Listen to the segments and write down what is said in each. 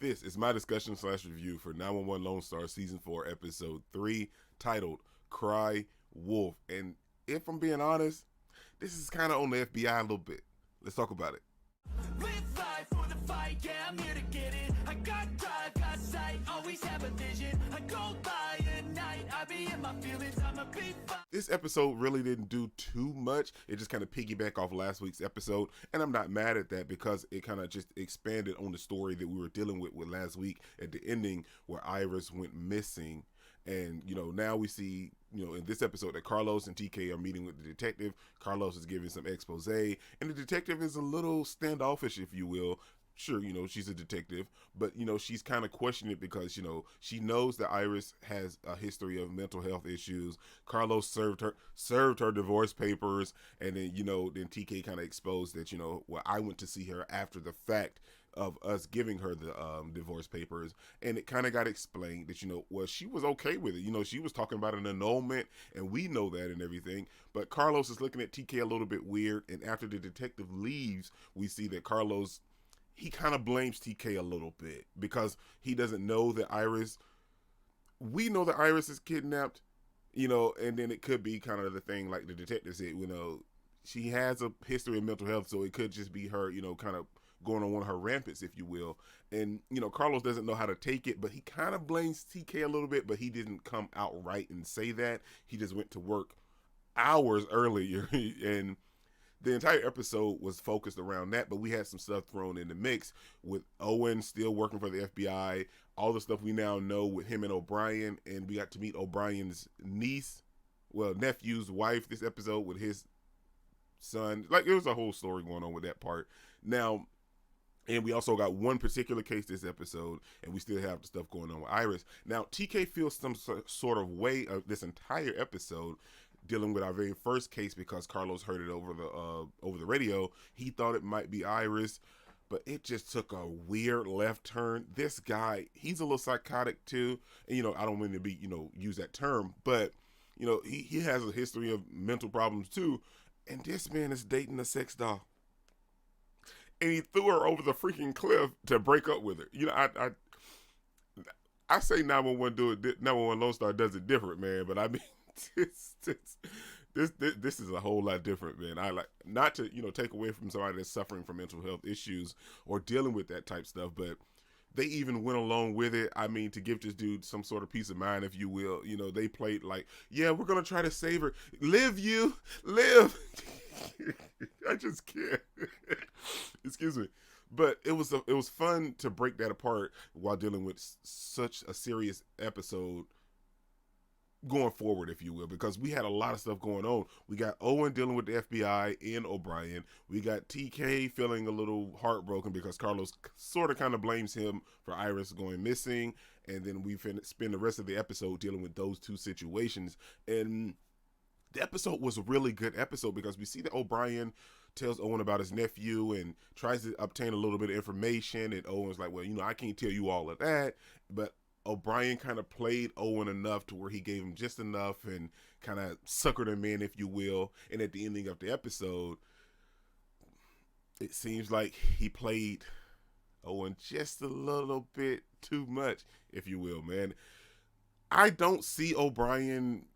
This is my discussion slash review for 911 Lone Star Season 4, Episode 3, titled Cry Wolf. And if I'm being honest, this is kind of on the FBI a little bit. Let's talk about it. Live life for the fight, yeah, I'm here to get it. I got drive, got sight, always have a vision. I go by at night, I be in my feelings, I'm a big fight. This episode really didn't do too much. It just kind of piggyback off last week's episode, and I'm not mad at that because it kind of just expanded on the story that we were dealing with last week at the ending where Iris went missing. And, now we see, in this episode that Carlos and TK are meeting with the detective. Carlos is giving some expose, and the detective is a little standoffish, if you will. Sure, she's a detective, but, she's kind of questioning it because, she knows that Iris has a history of mental health issues. Carlos served her divorce papers, and then, then TK kind of exposed that, I went to see her after the fact of us giving her the divorce papers, and it kind of got explained that she was okay with it. She was talking about an annulment, and we know that and everything, but Carlos is looking at TK a little bit weird. And after the detective leaves, we see that Carlos, he kind of blames TK a little bit because he doesn't know that we know that Iris is kidnapped, and then it could be kind of the thing like the detective said, she has a history of mental health, so it could just be her, kind of going on one of her rampants, if you will. And, Carlos doesn't know how to take it, but he kind of blames TK a little bit, but he didn't come outright and say that. He just went to work hours earlier and the entire episode was focused around that, but we had some stuff thrown in the mix with Owen still working for the FBI, all the stuff we now know with him and O'Brien, and we got to meet O'Brien's nephew's wife this episode with his son. Like, it was a whole story going on with that part. Now, and we also got one particular case this episode, and we still have the stuff going on with Iris. Now, TK feels some sort of way of this entire episode dealing with our very first case because Carlos heard it over the radio. He thought it might be Iris, but it just took a weird left turn. This guy, he's a little psychotic too. And, I don't mean to be, use that term, but, he has a history of mental problems too. And this man is dating a sex doll. And he threw her over the freaking cliff to break up with her. I say 911 do it. 911 Lone Star does it different, man. But I mean, this is a whole lot different, man. I like not to take away from somebody that's suffering from mental health issues or dealing with that type stuff, but they even went along with it. I mean, to give this dude some sort of peace of mind, if you will. They played like, yeah, we're gonna try to save her. Live. I just can't. Excuse me. But it was fun to break that apart while dealing with such a serious episode going forward, if you will, because we had a lot of stuff going on. We got Owen dealing with the FBI and O'Brien. We got TK feeling a little heartbroken because Carlos sort of kind of blames him for Iris going missing. And then we spend the rest of the episode dealing with those two situations. And the episode was a really good episode because we see that O'Brien tells Owen about his nephew and tries to obtain a little bit of information. And Owen's like, well, I can't tell you all of that. But O'Brien kind of played Owen enough to where he gave him just enough and kind of suckered him in, if you will. And at the ending of the episode, it seems like he played Owen just a little bit too much, if you will, man. I don't see O'Brien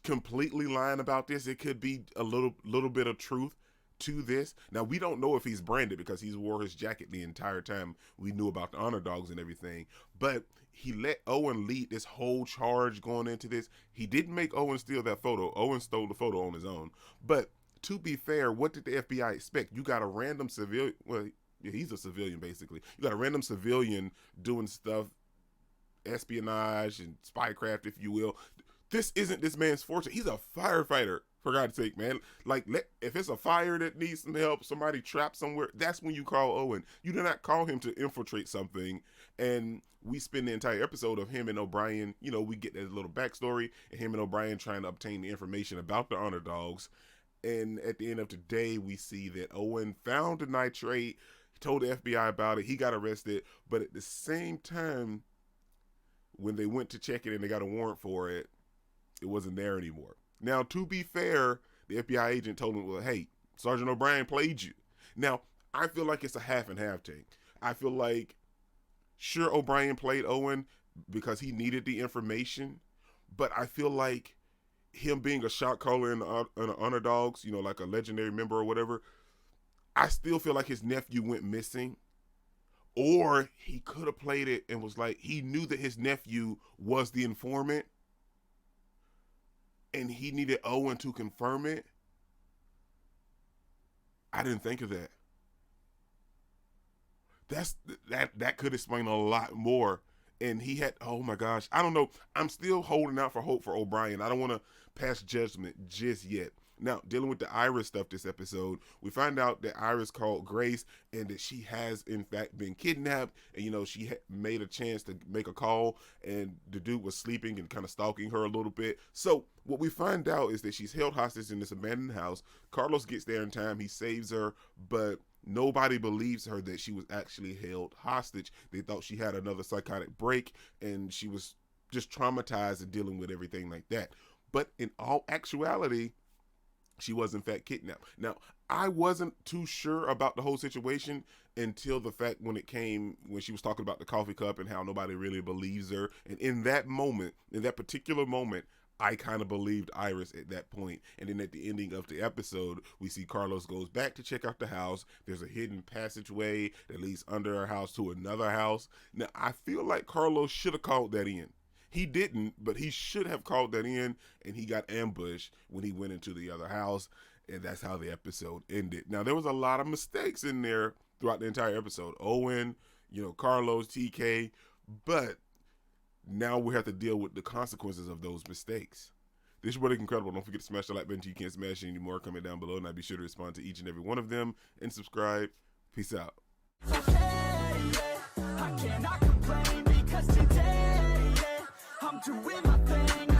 completely lying about this. It could be a little bit of truth to this. Now, we don't know if he's branded because he's wore his jacket the entire time we knew about the honor dogs and everything, but he let Owen lead this whole charge going into this. He didn't make Owen steal that photo. Owen stole the photo on his own. But to be fair, what did the FBI expect? You got a random civilian, well, he's a civilian basically. You got a random civilian doing stuff, espionage and spycraft, if you will. This isn't this man's fortune. He's a firefighter, for God's sake, man. Like, if it's a fire that needs some help, somebody trapped somewhere, that's when you call Owen. You do not call him to infiltrate something. And we spend the entire episode of him and O'Brien, we get that little backstory, and him and O'Brien trying to obtain the information about the honor dogs. And at the end of the day, we see that Owen found the nitrate, told the FBI about it, he got arrested, but at the same time, when they went to check it and they got a warrant for it, it wasn't there anymore. Now, to be fair, the FBI agent told him, well, hey, Sergeant O'Brien played you. Now, I feel like it's a half and half take. I feel like Sure, O'Brien played Owen because he needed the information, but I feel like him being a shot caller in the underdogs, you know, like a legendary member or whatever, I still feel like his nephew went missing. Or he could have played it and was like, he knew that his nephew was the informant and he needed Owen to confirm it. I didn't think of that. That could explain a lot more. And he had, oh my gosh, I don't know. I'm still holding out for hope for O'Brien. I don't want to pass judgment just yet. Now, dealing with the Iris stuff this episode, we find out that Iris called Grace and that she has, in fact, been kidnapped. And, you know, she made a chance to make a call and the dude was sleeping and kind of stalking her a little bit. So what we find out is that she's held hostage in this abandoned house. Carlos gets there in time. He saves her, but nobody believes her that she was actually held hostage. They thought she had another psychotic break and she was just traumatized and dealing with everything like that. But in all actuality, she was in fact kidnapped. Now, I wasn't too sure about the whole situation until the fact when she was talking about the coffee cup and how nobody really believes her. And in that particular moment, I kind of believed Iris at that point. And then at the ending of the episode, we see Carlos goes back to check out the house. There's a hidden passageway that leads under her house to another house. Now, I feel like Carlos should have called that in. He didn't, but he should have called that in, and he got ambushed when he went into the other house, and that's how the episode ended. Now, there was a lot of mistakes in there throughout the entire episode. Owen, you know, Carlos, TK, but now we have to deal with the consequences of those mistakes. This is really incredible. Don't forget to smash the like button so you can't smash any more. Comment down below, and I'll be sure to respond to each and every one of them, and subscribe. Peace out. I cannot complain because today, yeah, I'm doing my thing.